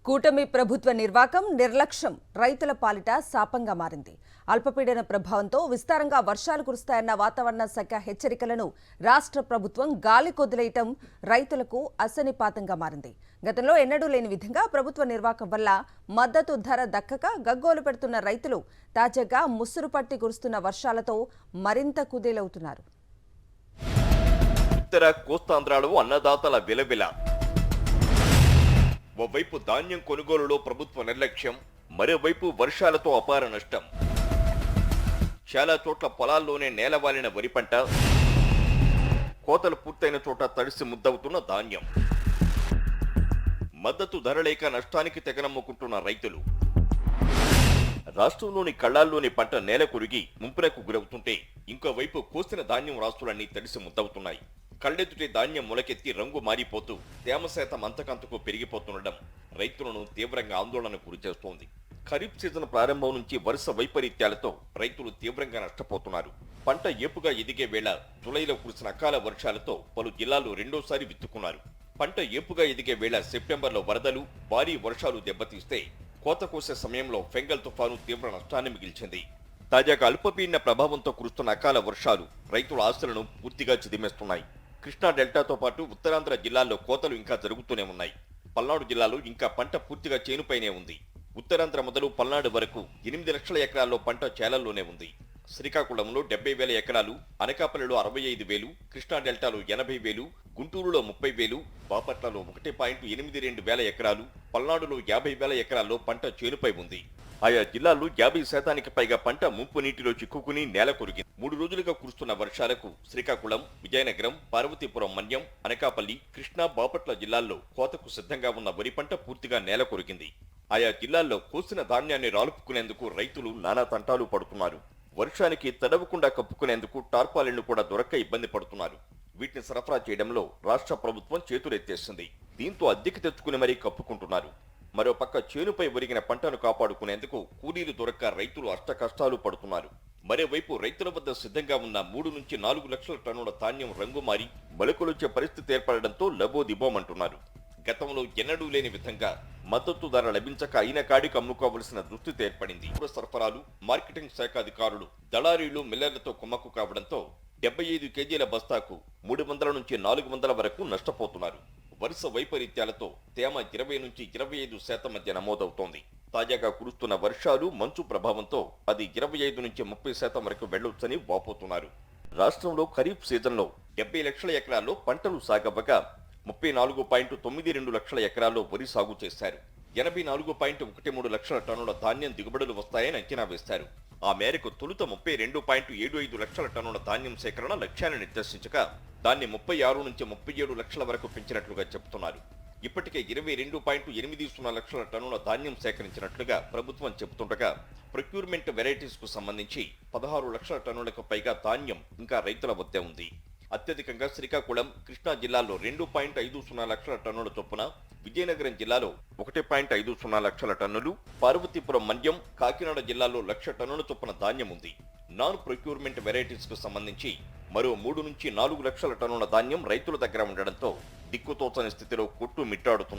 కూటమి ప్రభుత్వ నిర్వాకం నిర్లక్ష్యం రైతుల పాలిట శాపంగా మారింది. అల్పపీడన ప్రభావంతో విస్తారంగా వర్షాలు కురుస్తాయన్న వాతావరణ శాఖ హెచ్చరికలను రాష్ట్ర ప్రభుత్వం గాలి కొదిలేయటం రైతులకు అసనిపాతంగా మారింది. గతంలో ఎన్నడూ లేని విధంగా ప్రభుత్వ నిర్వాకం వల్ల మద్దతు ధర దక్కక గగ్గోలు పెడుతున్న రైతులు తాజాగా ముసురు పట్టి కురుస్తున్న వర్షాలతో మరింత కుదేలవుతున్నారు. ఉత్తర కోస్తాంధ్రాలో అన్నదాతల విలవిల. ఓవైపు ధాన్యం కొనుగోలులో ప్రభుత్వ నిర్లక్ష్యం, మరోవైపు వర్షాలతో అపార నష్టం. చాలా చోట్ల పొలాల్లోనే నేలవాలిన వరి పంట, కోతలు పూర్తయిన చోట తడిసి ముద్దవుతున్న ధాన్యం. మద్దతు ధర లేక నష్టానికి తెగనమ్ముకుంటున్న రైతులు. రాష్ట్రంలోని కళ్లాల్లోని పంట నేల కొరిగి ముంపునకు గురవుతుంటే ఇంకోవైపు కోసిన ధాన్యం రాష్ట్రాలన్నీ తడిసి ముద్దవుతున్నాయి. కళ్ళెదుటి ధాన్యం మొలకెత్తి రంగు మారిపోతూ తేమ శాతం అంతకంతకు పెరిగిపోతుండడం రైతులను తీవ్రంగా ఆందోళనకు గురిచేస్తోంది. ఖరీఫ్ సీజన్ ప్రారంభం నుంచి వరుస వైపరీత్యాలతో రైతులు తీవ్రంగా నష్టపోతున్నారు. పంట ఏపుగా ఎదిగే వేళ జులైలో కురిసిన అకాల వర్షాలతో పలు జిల్లాలు రెండోసారి విత్తుకున్నారు. పంట ఏపుగా ఎదిగే వేళ సెప్టెంబర్లో వరదలు, భారీ వర్షాలు దెబ్బతీస్తే కోత కోసే సమయంలో ఫెంగల్ తుఫాను తీవ్ర నష్టాన్ని మిగిల్చింది. తాజాగా అల్పపీడన ప్రభావంతో కురుస్తున్న అకాల వర్షాలు రైతుల ఆశలను పూర్తిగా చిదిమేస్తున్నాయి. కృష్ణా డెల్టాతో పాటు ఉత్తరాంధ్ర జిల్లాల్లో కోతలు ఇంకా జరుగుతూనే ఉన్నాయి. పల్నాడు జిల్లాలో ఇంకా పంట పూర్తిగా చేనుపైనే ఉంది. ఉత్తరాంధ్ర మొదలు పల్నాడు వరకు 8 లక్షల ఎకరాల్లో పంట చేలల్లోనే ఉంది. శ్రీకాకుళంలో 70,000 ఎకరాలు, అనకాపల్లిలో 65,000, కృష్ణా డెల్టాలో 80,000, గుంటూరులో 30,000, బాపట్లలో 1.82 వేల ఎకరాలు, పల్నాడులో 50,000 ఎకరాల్లో పంట చేనుపై ఉంది. ఆయా జిల్లాల్లో 50% పైగా పంట ముంపు నీటిలో చిక్కుకుని నేల కొరిగింది. 3 రోజులుగా కురుస్తున్న వర్షాలకు శ్రీకాకుళం, విజయనగరం, పార్వతీపురం మన్యం, అనకాపల్లి, కృష్ణా, బాపట్ల జిల్లాల్లో కోతకు సిద్ధంగా ఉన్న వరి పంట పూర్తిగా నేల కొరిగింది. ఆయా జిల్లాల్లో కోసిన ధాన్యాన్ని రాలుపుకునేందుకు రైతులు నానా తంటాలు పడుతున్నారు. వర్షానికి తడవకుండా కప్పుకునేందుకు టార్పాలిన్లు కూడా దొరక్క ఇబ్బంది పడుతున్నారు. వీటిని సరఫరా చేయడంలో రాష్ట్ర ప్రభుత్వం చేతులెత్తేసింది. దీంతో అద్దెకి తెచ్చుకుని మరీ కప్పుకుంటున్నారు. మరోపక్క చేనుపై ఒరిగిన పంటను కాపాడుకునేందుకు కూలీలు దొరక్క రైతులు అష్టకష్టాలు పడుతున్నారు. మరోవైపు రైతుల వద్ద సిద్ధంగా ఉన్న 3 నుంచి 4 లక్షల టన్నుల ధాన్యం రంగు మారి మొలకలొచ్చే పరిస్థితి ఏర్పడడంతో లబోదిబోమంటున్నారు. గతంలో ఎన్నడూ లేని విధంగా మద్దతు ధర లభించక అయిన కాడికి అమ్ముకోవలసిన దుస్థితి ఏర్పడింది. పౌర సరఫరాలు, మార్కెటింగ్ శాఖ అధికారులు, దళారీలు, మిల్లర్లతో కుమ్మక్కు కావడంతో 75 కేజీల బస్తాకు 300 నుంచి 400 వరకు నష్టపోతున్నారు. వరుస వైపరీత్యాలతో తేమ 20 నుంచి 25% మధ్య నమోదవుతోంది. తాజాగా కురుస్తున్న వర్షాలు, మంచు ప్రభావంతో అది 25 నుంచి 30% వరకు వెళ్లొచ్చని వాపోతున్నారు. రాష్ట్రంలో ఖరీఫ్ సీజన్లో 70 లక్షల ఎకరాల్లో పంటలు సాగవ్వగా 34.92 లక్షల ఎకరాల్లో వరి సాగు చేశారు. 84.13 లక్షల టన్నుల ధాన్యం దిగుబడులు వస్తాయని అంచనా వేశారు. ఆ మేరకు తొలుత 32.75 లక్షల టన్నుల ధాన్యం సేకరణ లక్ష్యాన్ని నిర్దేశించగా దాన్ని 36 నుంచి 37 లక్షల వరకు పెంచినట్లుగా చెబుతున్నారు. ఇప్పటికే 22.80 లక్షల టన్నుల ధాన్యం సేకరించినట్లుగా ప్రభుత్వం చెబుతుండగా ప్రొక్యూర్మెంట్ వెరైటీస్ కు సంబంధించి 16 లక్షల టన్నులకు పైగా ధాన్యం ఇంకా రైతుల వద్దే ఉంది. అత్యధికంగా శ్రీకాకుళం, కృష్ణా జిల్లాల్లో 2.50 లక్షల టన్నుల చొప్పున, విజయనగరం జిల్లాలో 1.50 లక్షల టన్నులు, పార్వతీపురం మన్యం, కాకినాడ జిల్లాలో 1,00,000 టన్నుల చొప్పున ధాన్యం ఉంది. నాన్ ప్రొక్యూర్మెంట్ వెరైటీస్ కు సంబంధించి మరో 3 నుంచి 4 లక్షల టన్నుల ధాన్యం రైతుల దగ్గర ఉండడంతో దిక్కుతోచని స్థితిలో కొట్టు మిట్టాడుతున్నారు.